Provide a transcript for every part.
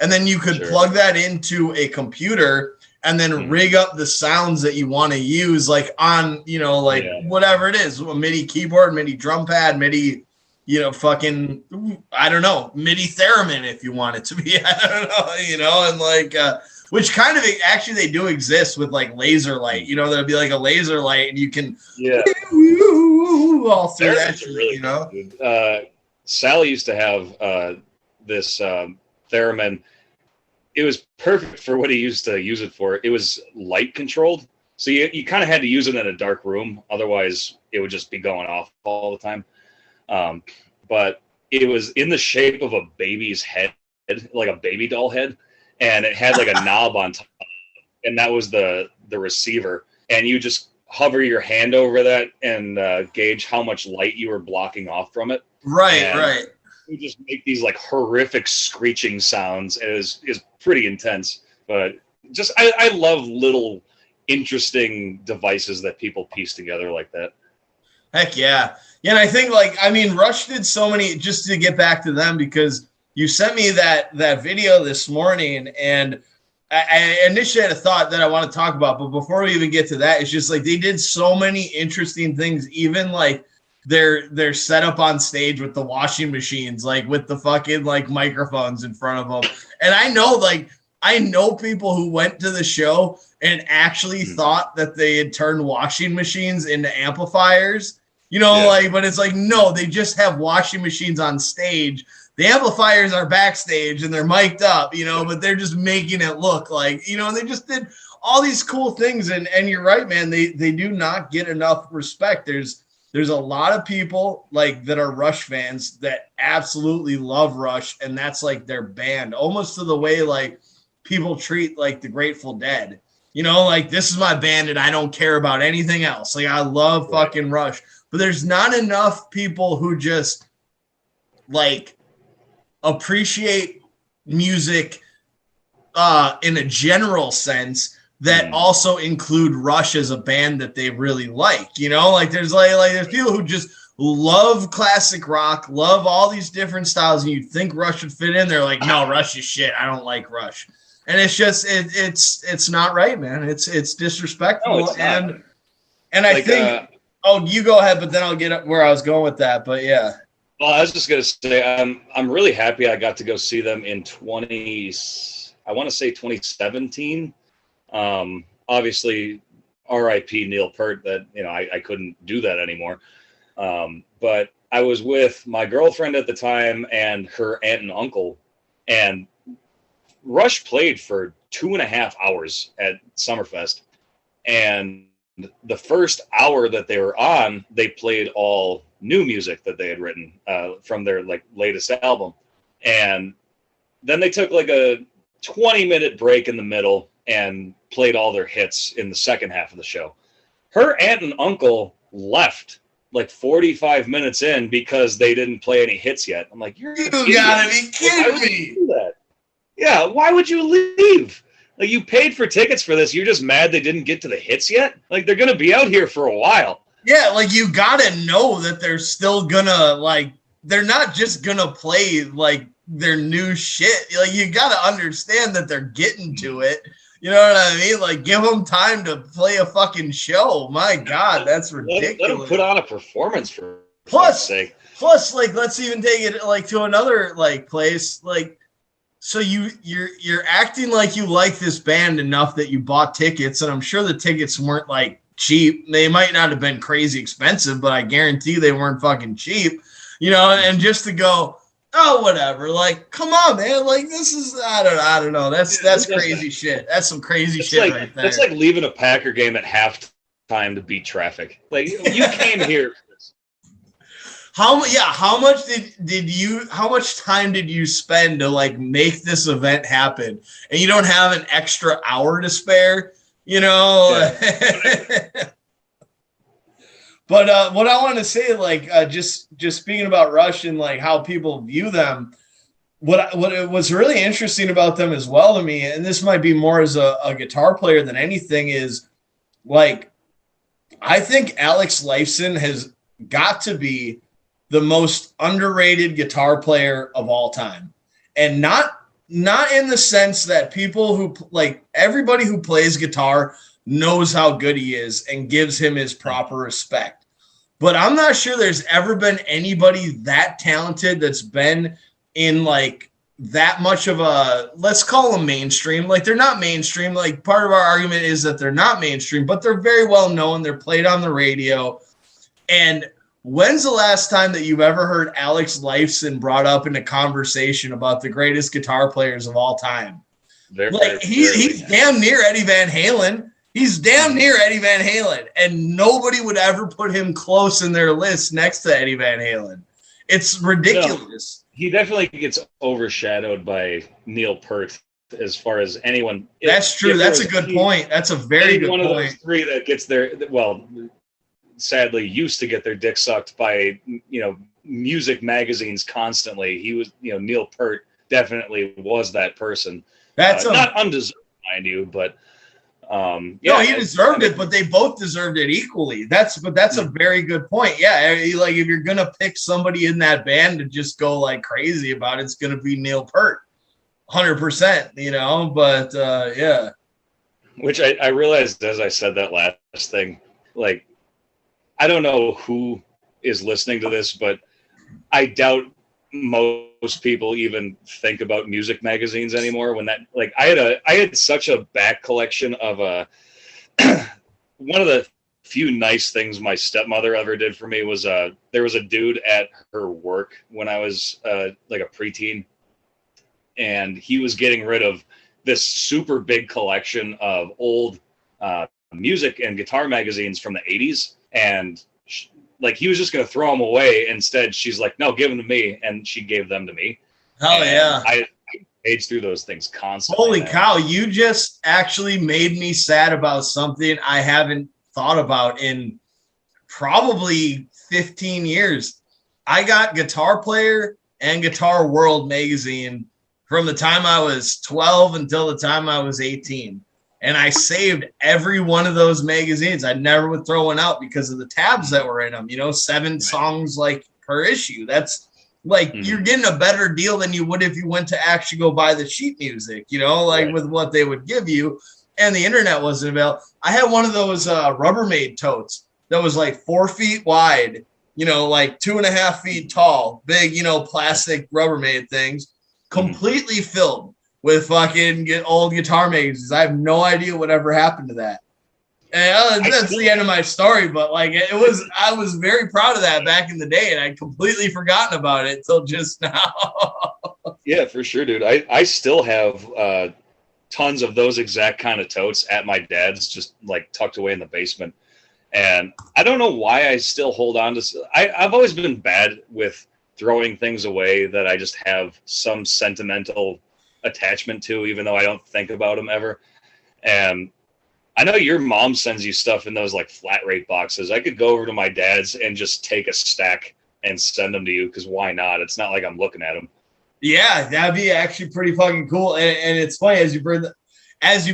and then you could plug that into a computer and then rig up the sounds that you want to use, like on, whatever it is, a MIDI keyboard, MIDI drum pad, MIDI, fucking, I don't know, MIDI theremin if you want it to be, I don't know, and like, which kind of actually they do exist with like laser light, there'll be like a laser light and you can all through that shit, really Sally used to have this theremin. It was perfect for what he used to use it for. It was light controlled, so you kind of had to use it in a dark room, otherwise it would just be going off all the time. But it was in the shape of a baby's head, like a baby doll head, and it had like a knob on top, and that was the receiver. And you just hover your hand over that and gauge how much light you were blocking off from it. Right. You just make these like horrific screeching sounds. It is pretty intense, but just I love little interesting devices that people piece together like that. Heck yeah. Yeah, and I think Rush did so many, just to get back to them, because you sent me that video this morning, and I initially had a thought that I want to talk about, but before we even get to that, it's just like they did so many interesting things, even like their setup on stage with the washing machines, like with the fucking like microphones in front of them. And I know people who went to the show and actually thought that they had turned washing machines into amplifiers, but it's like, no, they just have washing machines on stage. The amplifiers are backstage and they're mic'd up, but they're just making it look like, they just did all these cool things. And you're right, man, they do not get enough respect. There's a lot of people like that are Rush fans that absolutely love Rush, and that's like their band, almost to the way like people treat like the Grateful Dead. Like, this is my band and I don't care about anything else. Like, I love fucking Rush. But there's not enough people who just like appreciate music in a general sense that also include Rush as a band that they really like. Like there's there's people who just love classic rock, love all these different styles, and you'd think Rush would fit in. They're like, no, Rush is shit. I don't like Rush. And it's just it's not right, man. It's disrespectful. No, it's not. And I think you go ahead, but then I'll get up where I was going with that. But yeah. Well, I was just gonna say I'm really happy I got to go see them in 2017. Obviously, R.I.P. Neil Peart. That I couldn't do that anymore. But I was with my girlfriend at the time and her aunt and uncle, and Rush played for 2.5 hours at Summerfest, and the first hour that they were on, they played all new music that they had written from their like latest album, and then they took like a 20-minute break in the middle and played all their hits in the second half of the show. Her aunt and uncle left like 45 minutes in because they didn't play any hits yet. I'm like, you gotta be kidding me. Yeah, why would you leave? Like, you paid for tickets for this. You're just mad they didn't get to the hits yet? Like, they're going to be out here for a while. Yeah, like, you got to know that they're still going to, like, they're not just going to play, like, their new shit. Like, you got to understand that they're getting to it. You know what I mean? Like, give them time to play a fucking show. My God, that's ridiculous. Let them put on a performance for sake. Plus, like, let's even take it, like, to another, like, place. Like, so you're acting like you like this band enough that you bought tickets, and I'm sure the tickets weren't like cheap. They might not have been crazy expensive, but I guarantee they weren't fucking cheap, and just to go, oh, whatever, like, come on, man, like, this is, I don't know, that's crazy shit. That's some crazy shit like, right there. That's like leaving a Packer game at halftime to beat traffic. Like, you came here. How much time did you spend to like make this event happen, and you don't have an extra hour to spare, Yeah. But what I want to say, like, just speaking about Rush and like how people view them, what was really interesting about them as well to me, and this might be more as a guitar player than anything, is like, I think Alex Lifeson has got to be the most underrated guitar player of all time. And not not in the sense that people who like everybody who plays guitar knows how good he is and gives him his proper respect. But I'm not sure there's ever been anybody that talented that's been in like that much of a, let's call them mainstream. Like they're not mainstream. Like part of our argument is that they're not mainstream, but they're very well known. They're played on the radio. And when's the last time that you've ever heard Alex Lifeson brought up in a conversation about the greatest guitar players of all time? He's damn near Eddie Van Halen. He's damn near Eddie Van Halen, and nobody would ever put him close in their list next to Eddie Van Halen. It's ridiculous. No, he definitely gets overshadowed by Neil Peart as far as anyone. That's true. That's a good point. That's a very good point. One of those three that gets sadly used to get their dick sucked by, music magazines constantly. He was, Neil Peart definitely was that person. That's not undeserved, mind you, but no, he deserved it, but they both deserved it equally. That's a very good point. Yeah, like if you're gonna pick somebody in that band to just go like crazy about it, it's gonna be Neil Peart, 100%. But yeah. Which I realized as I said that last thing, like I don't know who is listening to this, but I doubt most people even think about music magazines anymore. When that, like, I had such a back collection of one of the few nice things my stepmother ever did for me was there was a dude at her work when I was like a preteen, and he was getting rid of this super big collection of old music and guitar magazines from the 80s, and like he was just going to throw them away. Instead, she's like, no, give them to me. And she gave them to me. Hell yeah. I paged through those things constantly. Holy cow. You just actually made me sad about something I haven't thought about in probably 15 years. I got Guitar Player and Guitar World magazine from the time I was 12 until the time I was 18. And I saved every one of those magazines. I never would throw one out because of the tabs that were in them. 7 songs like per issue. That's like you're getting a better deal than you would if you went to actually go buy the sheet music, with what they would give you. And the internet wasn't available. I had one of those Rubbermaid totes that was like 4 feet wide, like 2.5 feet tall, big, plastic Rubbermaid things, completely filled with fucking old guitar magazines. I have no idea whatever happened to that. And that's the end of my story, but like I was very proud of that back in the day, and I'd completely forgotten about it until just now. Yeah, for sure, dude. I still have tons of those exact kind of totes at my dad's, just like tucked away in the basement. And I don't know why I still hold on to. I've always been bad with throwing things away that I just have some sentimental attachment to, even though I don't think about them ever. And I know your mom sends you stuff in those like flat rate boxes. I could go over to my dad's and just take a stack and send them to you, because why not? It's not like I'm looking at them. Yeah, that'd be actually pretty fucking cool. And it's funny as you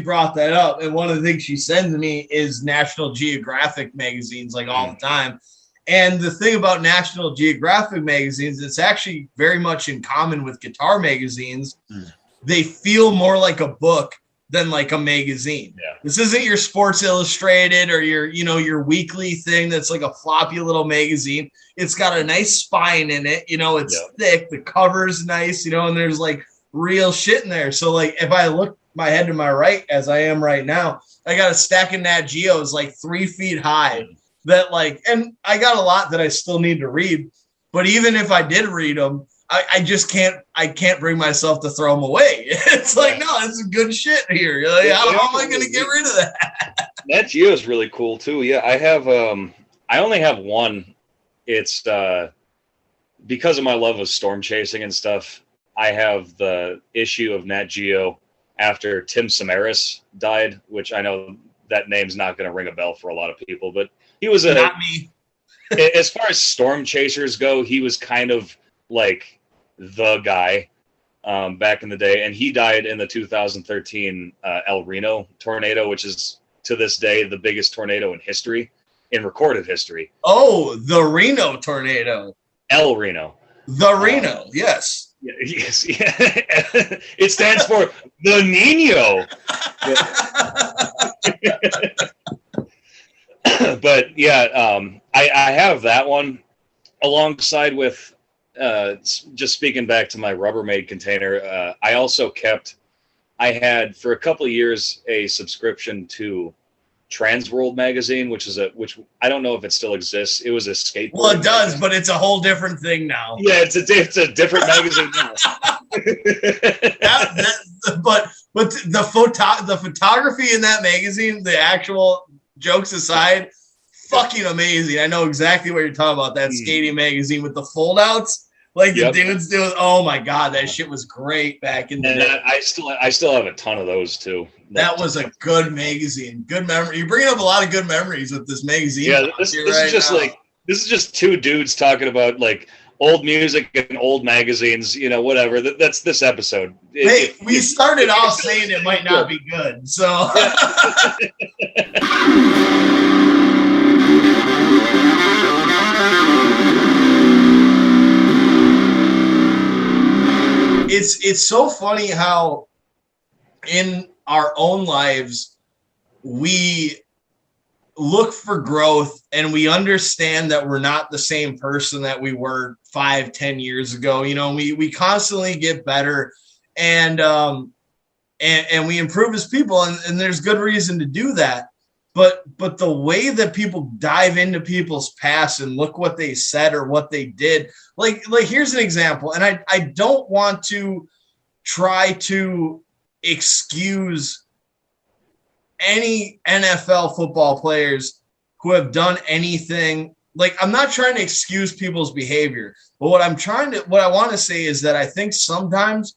brought that up. And one of the things she sends me is National Geographic magazines, like all the time. And the thing about National Geographic magazines, it's actually very much in common with guitar magazines. They feel more like a book than like a magazine. Yeah. This isn't your Sports Illustrated or your weekly thing that's like a floppy little magazine. It's got a nice spine in it. It's thick. The cover's nice, and there's like real shit in there. So like if I look my head to my right as I am right now, I got a stack of Nat Geos like 3 feet high that like, and I got a lot that I still need to read. But even if I did read them, I just can't bring myself to throw them away. It's like, no, it's good shit here. You're like, how am I going to get rid of that? That Geo is really cool too. Yeah, I have, I only have one. It's because of my love of storm chasing and stuff. I have the issue of Nat Geo after Tim Samaras died, which I know that name's not going to ring a bell for a lot of people, but he was not me. As far as storm chasers go, he was kind of like the guy back in the day, and he died in the 2013 El Reno tornado, which is to this day the biggest tornado in recorded history. Oh, the Reno tornado. El Reno. The Reno, yes. Yeah, yes, yeah. It stands for the Nino. But yeah, I have that one alongside with just speaking back to my Rubbermaid container. I had for a couple of years a subscription to Transworld magazine, which I don't know if it still exists. It was a skateboard. Well, it does, but it's a whole different thing now. Yeah, it's a different magazine now. But the photography in that magazine, the actual jokes aside, fucking amazing. I know exactly what you're talking about. That skating magazine with the foldouts, like the dudes doing. Oh my god, that shit was great back in the day. I still have a ton of those too. That was a good magazine. Good memory. You're bringing up a lot of good memories with this magazine. Yeah, this is just two dudes talking about like old music and old magazines, whatever. That's this episode. Hey, we started off saying it might not be good, so. It's so funny how in our own lives we look for growth and we understand that we're not the same person that we were 5-10 years ago. We constantly get better and we improve as people, and there's good reason to do that. But the way that people dive into people's past and look what they said or what they did, like here's an example, and I don't want to try to excuse any NFL football players who have done anything. Like, I'm not trying to excuse people's behavior, but what I want to say is that I think sometimes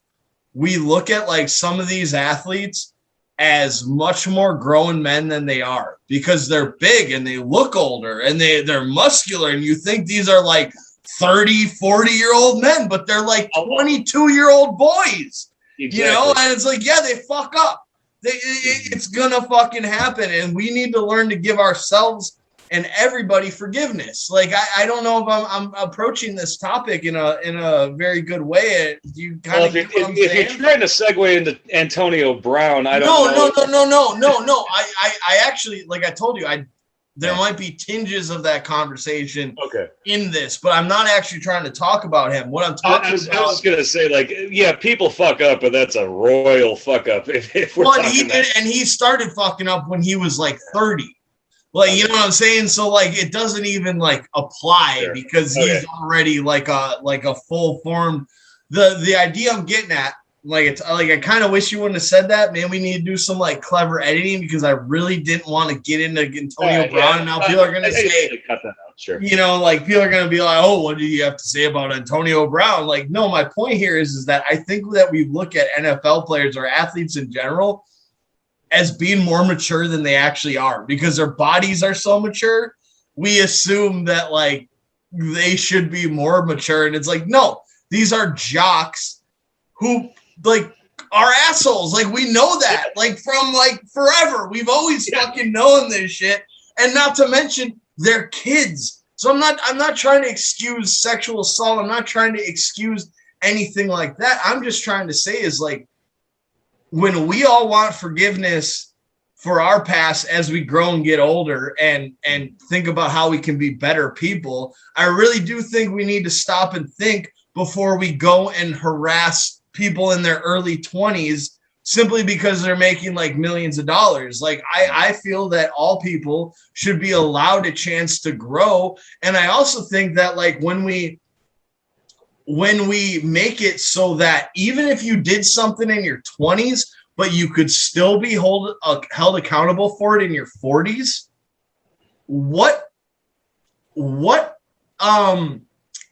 we look at like some of these athletes as much more grown men than they are because they're big and they look older and they're muscular, and you think these are like 30, 40-year-old men, but they're like 22-year-old boys. Exactly. And it's like, yeah, they fuck up. It's gonna fucking happen, and we need to learn to give ourselves and everybody forgiveness. Like, I don't know if I'm approaching this topic in a very good way. You kind of if you're trying to segue into Antonio Brown, I don't know. No. I actually, like I told you, there might be tinges of that conversation in this, but I'm not actually trying to talk about him. What I'm talking about. I was just gonna say, like, yeah, people fuck up, but that's a royal fuck up. If we're and he started fucking up when he was like 30. Like, you know what I'm saying? So like, it doesn't even like apply because he's already like a full formed. The idea I'm getting at, like, it's like, I kind of wish you wouldn't have said that. Man, we need to do some like clever editing because I really didn't want to get into Antonio Brown. And now people are gonna say, cut that out. Sure. Like people are gonna be like, oh, what do you have to say about Antonio Brown? Like, no, my point here is that I think that we look at NFL players or athletes in general as being more mature than they actually are because their bodies are so mature. We assume that like they should be more mature, and it's like, no, these are jocks who like are assholes. Like, we know that like from like forever. We've always fucking known this shit, and not to mention they're kids. So I'm not trying to excuse sexual assault. I'm not trying to excuse anything like that. I'm just trying to say is like, when we all want forgiveness for our past as we grow and get older and think about how we can be better people, I really do think we need to stop and think before we go and harass people in their early 20s simply because they're making like millions of dollars. Like, I feel that all people should be allowed a chance to grow. And I also think that like when we make it so that even if you did something in your 20s, but you could still be held accountable for it in your 40s,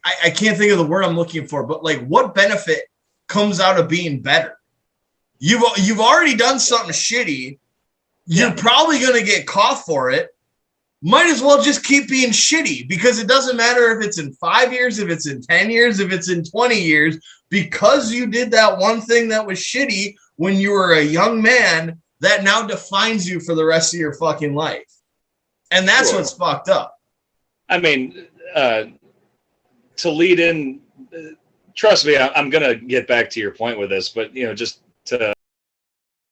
I can't think of the word I'm looking for, but like, what benefit comes out of being better? You've already done something shitty. You're probably going to get caught for it. Might as well just keep being shitty, because it doesn't matter if it's in 5 years, if it's in 10 years, if it's in 20 years, because you did that one thing that was shitty when you were a young man, that now defines you for the rest of your fucking life. And that's what's fucked up. I mean, to lead in trust me, I'm going to get back to your point with this, but, just to